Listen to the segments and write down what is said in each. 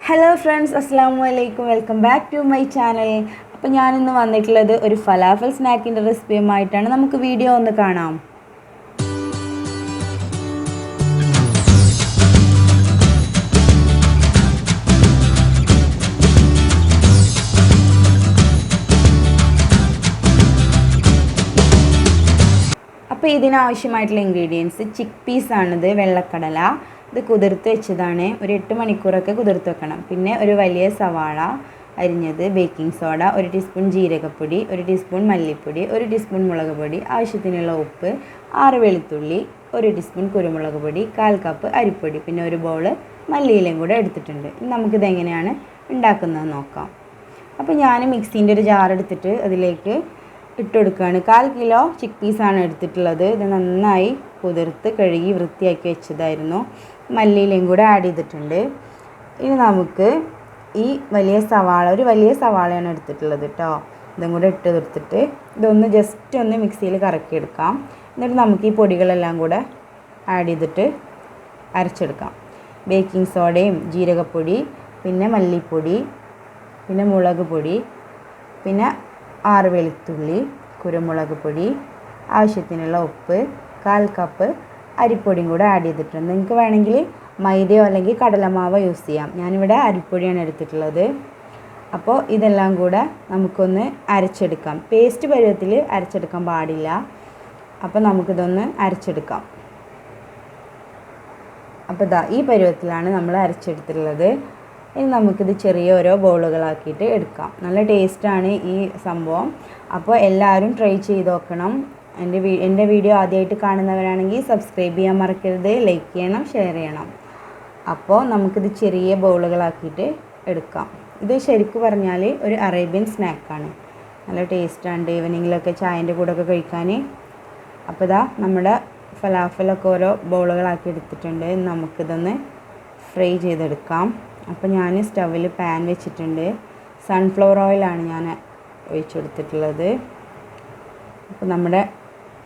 Hello friends, അസ്സാമു അലൈക്കും. Welcome back to my channel. അപ്പോൾ ഞാനിന്ന് വന്നിട്ടുള്ളത് ഒരു ഫലാഫൽ സ്നാക്കിൻ്റെ റെസിപ്പിയുമായിട്ടാണ്. നമുക്ക് വീഡിയോ ഒന്ന് കാണാം. അപ്പോൾ ഇതിനാവശ്യമായിട്ടുള്ള ഇൻഗ്രീഡിയൻസ് ചിക്ക് പീസാണിത്, വെള്ളക്കടല. ഇത് കുതിർത്ത് വെച്ചതാണ്. ഒരു 8 മണിക്കൂറൊക്കെ കുതിർത്ത് വെക്കണം. പിന്നെ ഒരു വലിയ സവാള അരിഞ്ഞത്, ബേക്കിംഗ് സോഡ, 1 ടീസ്പൂൺ ജീരകപ്പൊടി, 1 ടീസ്പൂൺ മല്ലിപ്പൊടി, 1 ടീസ്പൂൺ മുളക് പൊടി, ആവശ്യത്തിനുള്ള ഉപ്പ്, 6 വെളുത്തുള്ളി, 1 ടീസ്പൂൺ കുരുമുളക് പൊടി, 1/4 കപ്പ് അരിപ്പൊടി, പിന്നെ ഒരു ബൗള് മല്ലിയിലയും കൂടെ എടുത്തിട്ടുണ്ട്. നമുക്കിതെങ്ങനെയാണ് ഉണ്ടാക്കുന്നതെന്ന് നോക്കാം. അപ്പോൾ ഞാൻ മിക്സീൻ്റെ ഒരു ജാർ എടുത്തിട്ട് അതിലേക്ക് ഇട്ട് കൊടുക്കുകയാണ്. 1/4 കിലോ ചിക്ക് പീസാണ് എടുത്തിട്ടുള്ളത്. ഇത് നന്നായി കുതിർത്ത് കഴുകി വൃത്തിയാക്കി വെച്ചതായിരുന്നു. മല്ലിയിലയും കൂടെ ആഡ് ചെയ്തിട്ടുണ്ട്. ഇനി നമുക്ക് ഈ ഒരു വലിയ സവാളയാണ് എടുത്തിട്ടുള്ളത് കേട്ടോ. ഇതും കൂടെ ഇട്ട് കൊടുത്തിട്ട് ഇതൊന്ന് ജസ്റ്റ് ഒന്ന് മിക്സിയിൽ കറക്കിയെടുക്കാം. എന്നിട്ട് നമുക്ക് ഈ പൊടികളെല്ലാം കൂടെ ആഡ് ചെയ്തിട്ട് അരച്ചെടുക്കാം. ബേക്കിംഗ് സോഡയും ജീരകപ്പൊടി, പിന്നെ മല്ലിപ്പൊടി, പിന്നെ മുളക് പൊടി, പിന്നെ 6 വെളുത്തുള്ളി, കുരുമുളക് പൊടി, ആവശ്യത്തിനുള്ള ഉപ്പ്, 1/4 കപ്പ് അരിപ്പൊടിയും കൂടെ ആഡ് ചെയ്തിട്ടുണ്ട്. നിങ്ങൾക്ക് വേണമെങ്കിൽ മൈദയോ അല്ലെങ്കിൽ കടലമാവോ യൂസ് ചെയ്യാം. ഞാനിവിടെ അരിപ്പൊടിയാണ് എടുത്തിട്ടുള്ളത്. അപ്പോൾ ഇതെല്ലാം കൂടെ നമുക്കൊന്ന് അരച്ചെടുക്കാം. പേസ്റ്റ് പരുവത്തിൽ അരച്ചെടുക്കാൻ പാടില്ല. അപ്പോൾ നമുക്കിതൊന്ന് അരച്ചെടുക്കാം. അപ്പോൾ ഈ പരുവത്തിലാണ് നമ്മൾ അരച്ചെടുത്തിട്ടുള്ളത്. ഇനി നമുക്കിത് ചെറിയ ഓരോ ബോളുകളാക്കിയിട്ട് എടുക്കാം. നല്ല ടേസ്റ്റാണ് ഈ സംഭവം. അപ്പോൾ എല്ലാവരും ട്രൈ ചെയ്ത് നോക്കണം. എൻ്റെ വീഡിയോ ആദ്യമായിട്ട് കാണുന്നവരാണെങ്കിൽ സബ്സ്ക്രൈബ് ചെയ്യാൻ മറക്കരുത്, ലൈക്ക് ചെയ്യണം, ഷെയർ ചെയ്യണം. അപ്പോൾ നമുക്കിത് ചെറിയ ബൗളുകളാക്കിയിട്ട് എടുക്കാം. ഇത് ശരിക്കും പറഞ്ഞാൽ ഒരു അറേബ്യൻ സ്നാക്കാണ്. നല്ല ടേസ്റ്റാണ് ഈവനിങ്ങിലൊക്കെ ചായൻ്റെ കൂടെയൊക്കെ കഴിക്കാൻ. അപ്പോൾ നമ്മുടെ ഫലാഫലൊക്കെ ഓരോ ബൗളുകളാക്കി എടുത്തിട്ടുണ്ട്. നമുക്കിതൊന്ന് ഫ്രൈ ചെയ്തെടുക്കാം. അപ്പോൾ ഞാൻ സ്റ്റൗവിൽ പാൻ വെച്ചിട്ടുണ്ട്. സൺഫ്ലവർ ഓയിലാണ് ഞാൻ ഒഴിച്ചെടുത്തിട്ടുള്ളത്. അപ്പോൾ നമ്മുടെ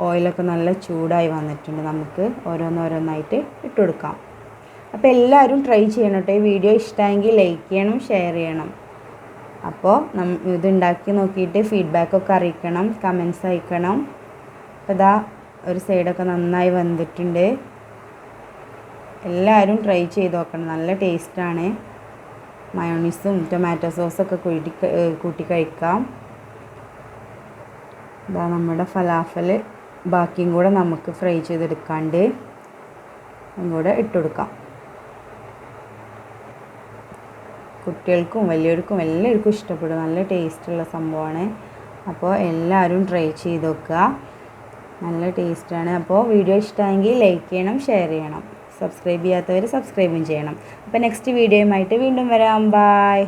ഓയിലൊക്കെ നല്ല ചൂടായി വന്നിട്ടുണ്ട്. നമുക്ക് ഓരോന്നോരോന്നായിട്ട് ഇട്ട് കൊടുക്കാം. അപ്പോൾ എല്ലാവരും ട്രൈ ചെയ്യണം കേട്ടോ. ഈ വീഡിയോ ഇഷ്ടമായെങ്കിൽ ലൈക്ക് ചെയ്യണം, ഷെയർ ചെയ്യണം. അപ്പോൾ ഇതുണ്ടാക്കി നോക്കിയിട്ട് ഫീഡ്ബാക്കൊക്കെ അറിയിക്കണം, കമൻസ് അയക്കണം. അപ്പോൾ ഒരു സൈഡൊക്കെ നന്നായി വന്നിട്ടുണ്ട്. എല്ലാവരും ട്രൈ ചെയ്ത് നോക്കണം. നല്ല ടേസ്റ്റാണ്. മയോണീസും ടൊമാറ്റോ സോസൊക്കെ കൂട്ടി കഴിക്കാം. നമ്മുടെ ഫലാഫൽ ബാക്കിയും കൂടെ നമുക്ക് ഫ്രൈ ചെയ്തെടുക്കാണ്ട് കൂടെ ഇട്ടുകൊടുക്കാം. കുട്ടികൾക്കും വലിയവർക്കും എല്ലാവർക്കും ഇഷ്ടപ്പെടും. നല്ല ടേസ്റ്റുള്ള സംഭവമാണ്. അപ്പോൾ എല്ലാവരും ട്രൈ ചെയ്ത് നോക്കുക. നല്ല ടേസ്റ്റാണ്. അപ്പോൾ വീഡിയോ ഇഷ്ടമായെങ്കിൽ ലൈക്ക് ചെയ്യണം, ഷെയർ ചെയ്യണം. സബ്സ്ക്രൈബ് ചെയ്യാത്തവർ സബ്സ്ക്രൈബും ചെയ്യണം. അപ്പോൾ നെക്സ്റ്റ് വീഡിയോയുമായിട്ട് വീണ്ടും വരാം. ബൈ.